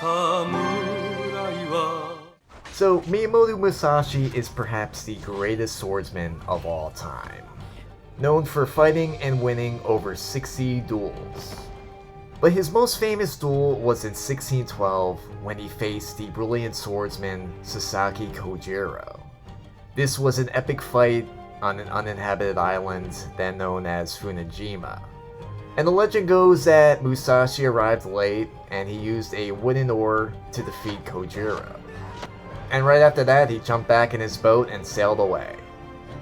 So, Miyamoto Musashi is perhaps the greatest swordsman of all time, known for fighting and winning over 60 duels. But his most famous duel was in 1612 when he faced the brilliant swordsman Sasaki Kojiro. This was an epic fight on an uninhabited island then known as Funajima. And the legend goes that Musashi arrived late and he used a wooden oar to defeat Kojiro. And right after that, he jumped back in his boat and sailed away.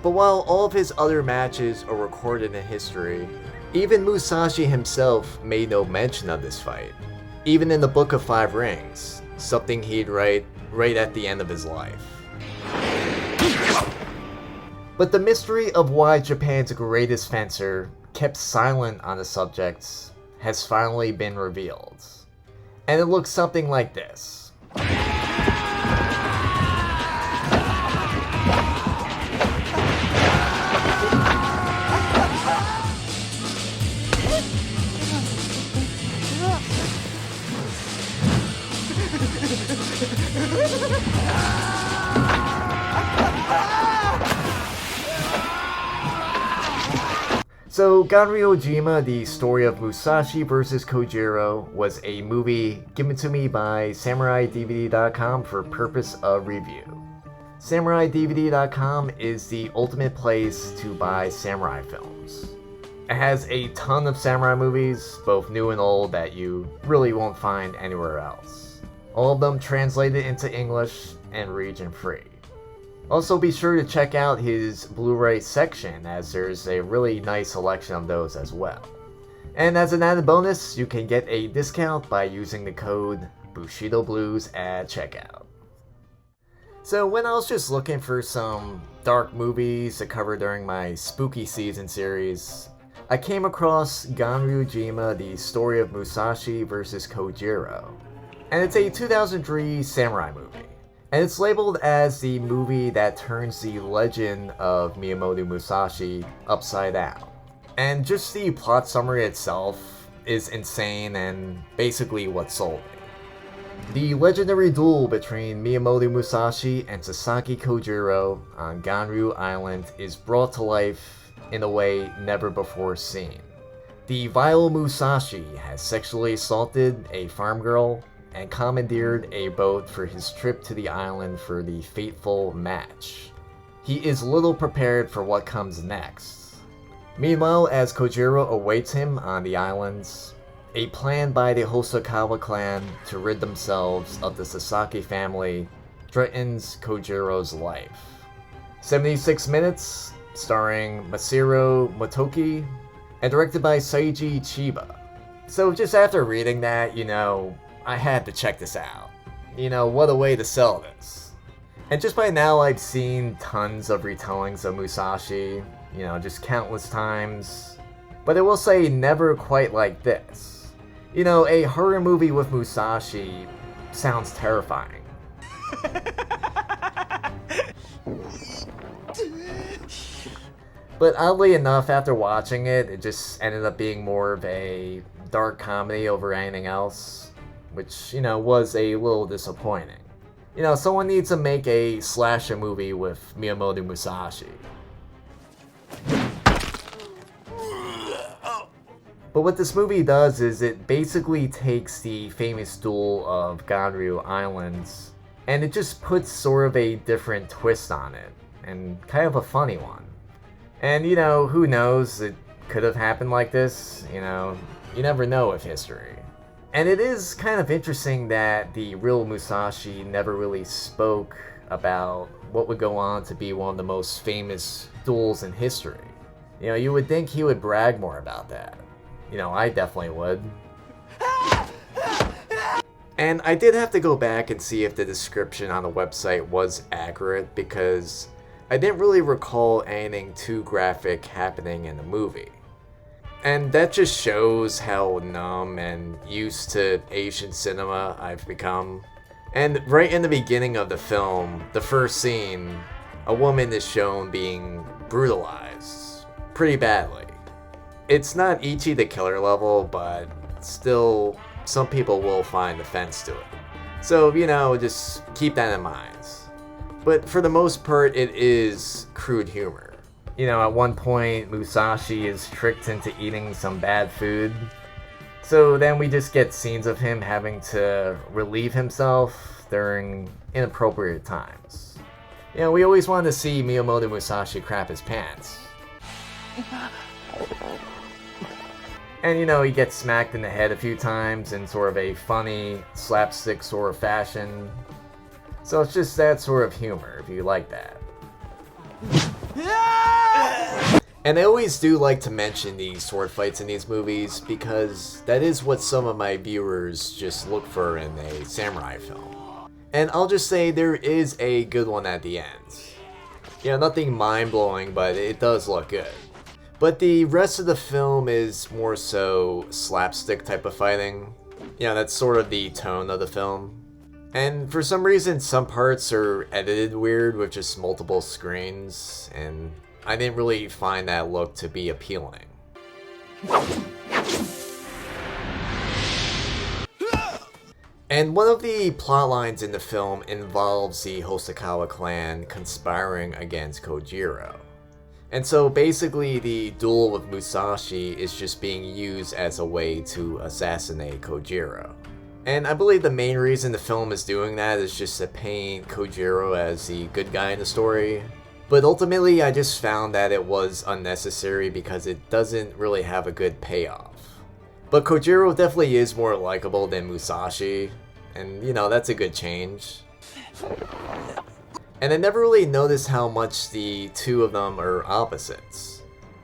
But while all of his other matches are recorded in history, even Musashi himself made no mention of this fight, even in the Book of Five Rings, something he'd write right at the end of his life. But the mystery of why Japan's greatest fencer kept silent on the subject has finally been revealed. And it looks something like this. So, Ganryujima, the story of Musashi vs. Kojiro, was a movie given to me by SamuraiDVD.com for purpose of review. SamuraiDVD.com is the ultimate place to buy samurai films. It has a ton of samurai movies, both new and old, that you really won't find anywhere else. All of them translated into English and region free. Also, be sure to check out his Blu-ray section, as there's a really nice selection of those as well. And as an added bonus, you can get a discount by using the code BushidoBlues at checkout. So when I was just looking for some dark movies to cover during my spooky season series, I came across Ganryujima, the story of Musashi vs. Kojiro. And it's a 2003 samurai movie. And it's labeled as the movie that turns the legend of Miyamoto Musashi upside down. And just the plot summary itself is insane and basically what sold me. The legendary duel between Miyamoto Musashi and Sasaki Kojiro on Ganryu Island is brought to life in a way never before seen. The vile Musashi has sexually assaulted a farm girl and commandeered a boat for his trip to the island for the fateful match. He is little prepared for what comes next. Meanwhile, as Kojiro awaits him on the islands, a plan by the Hosokawa clan to rid themselves of the Sasaki family threatens Kojiro's life. 76 minutes, starring Masahiro MOTOKI, and directed by Seiji Chiba. So just after reading that, I had to check this out. What a way to sell this. And just by now I've seen tons of retellings of Musashi, just countless times. But I will say never quite like this. A horror movie with Musashi sounds terrifying. But oddly enough, after watching it, it just ended up being more of a dark comedy over anything else. Which, was a little disappointing. Someone needs to make a slasher movie with Miyamoto Musashi. But what this movie does is it basically takes the famous duel of Ganryu Islands, and it just puts sort of a different twist on it, and kind of a funny one. And, who knows, it could have happened like this, you never know with history. And it is kind of interesting that the real Musashi never really spoke about what would go on to be one of the most famous duels in history. You would think he would brag more about that. I definitely would. And I did have to go back and see if the description on the website was accurate, because I didn't really recall anything too graphic happening in the movie. And that just shows how numb and used to Asian cinema I've become. And right in the beginning of the film, the first scene, a woman is shown being brutalized pretty badly. It's not Ichi the Killer level, but still, some people will find offense to it. So, just keep that in mind. But for the most part, it is crude humor. At one point, Musashi is tricked into eating some bad food. So then we just get scenes of him having to relieve himself during inappropriate times. We always wanted to see Miyamoto Musashi crap his pants. And he gets smacked in the head a few times in sort of a funny, slapstick sort of fashion. So it's just that sort of humor, if you like that. And I always do like to mention the sword fights in these movies because that is what some of my viewers just look for in a samurai film. And I'll just say there is a good one at the end. Nothing mind-blowing, but it does look good. But the rest of the film is more so slapstick type of fighting. That's sort of the tone of the film. And for some reason, some parts are edited weird with just multiple screens, and I didn't really find that look to be appealing. And one of the plot lines in the film involves the Hosokawa clan conspiring against Kojiro. And so basically the duel with Musashi is just being used as a way to assassinate Kojiro. And I believe the main reason the film is doing that is just to paint Kojiro as the good guy in the story. But ultimately, I just found that it was unnecessary because it doesn't really have a good payoff. But Kojiro definitely is more likable than Musashi, and that's a good change. And I never really noticed how much the two of them are opposites.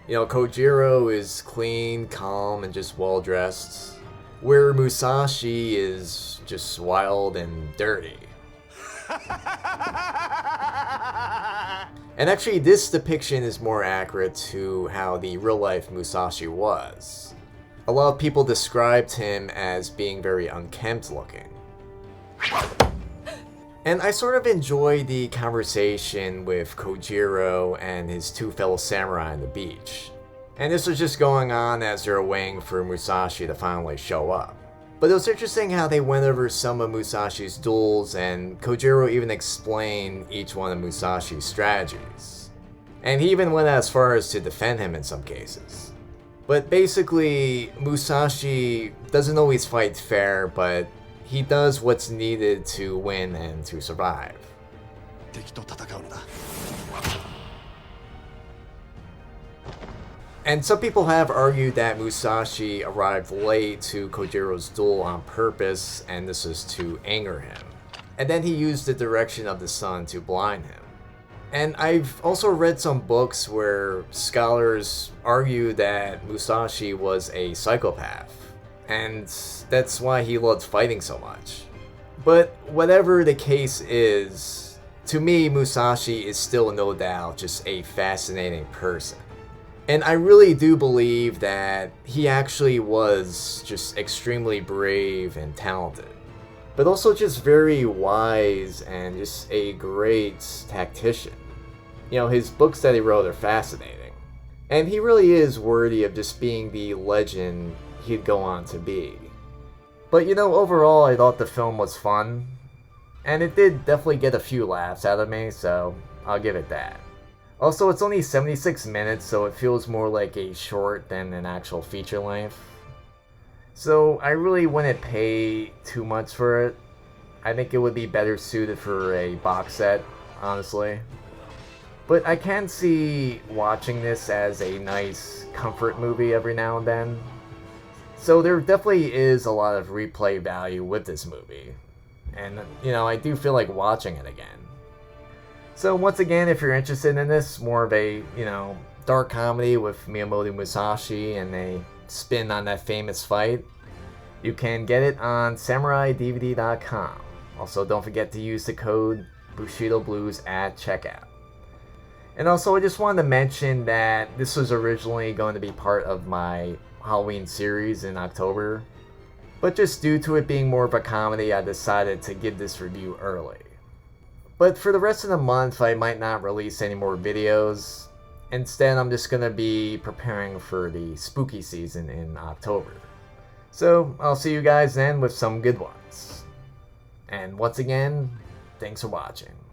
Kojiro is clean, calm, and just well-dressed, where Musashi is just wild and dirty. And actually, this depiction is more accurate to how the real-life Musashi was. A lot of people described him as being very unkempt looking. And I sort of enjoyed the conversation with Kojiro and his two fellow samurai on the beach. And this was just going on as they're waiting for Musashi to finally show up. But it was interesting how they went over some of Musashi's duels, and Kojiro even explained each one of Musashi's strategies. And he even went as far as to defend him in some cases. But basically, Musashi doesn't always fight fair, but he does what's needed to win and to survive. And some people have argued that Musashi arrived late to Kojiro's duel on purpose, and this is to anger him. And then he used the direction of the sun to blind him. And I've also read some books where scholars argue that Musashi was a psychopath, and that's why he loved fighting so much. But whatever the case is, to me, Musashi is still no doubt just a fascinating person. And I really do believe that he actually was just extremely brave and talented, but also just very wise and just a great tactician. His books that he wrote are fascinating, and he really is worthy of just being the legend he'd go on to be. But overall, I thought the film was fun, and it did definitely get a few laughs out of me, so I'll give it that. Also, it's only 76 minutes, so it feels more like a short than an actual feature length. So I really wouldn't pay too much for it. I think it would be better suited for a box set, honestly. But I can see watching this as a nice comfort movie every now and then. So there definitely is a lot of replay value with this movie. And, I do feel like watching it again. So once again, if you're interested in this, more of a, dark comedy with Miyamoto Musashi and a spin on that famous fight, you can get it on SamuraiDVD.com. Also, don't forget to use the code BushidoBlues at checkout. And also, I just wanted to mention that this was originally going to be part of my Halloween series in October, but just due to it being more of a comedy, I decided to give this review early. But for the rest of the month, I might not release any more videos. Instead, I'm just going to be preparing for the spooky season in October. So, I'll see you guys then with some good ones. And once again, thanks for watching.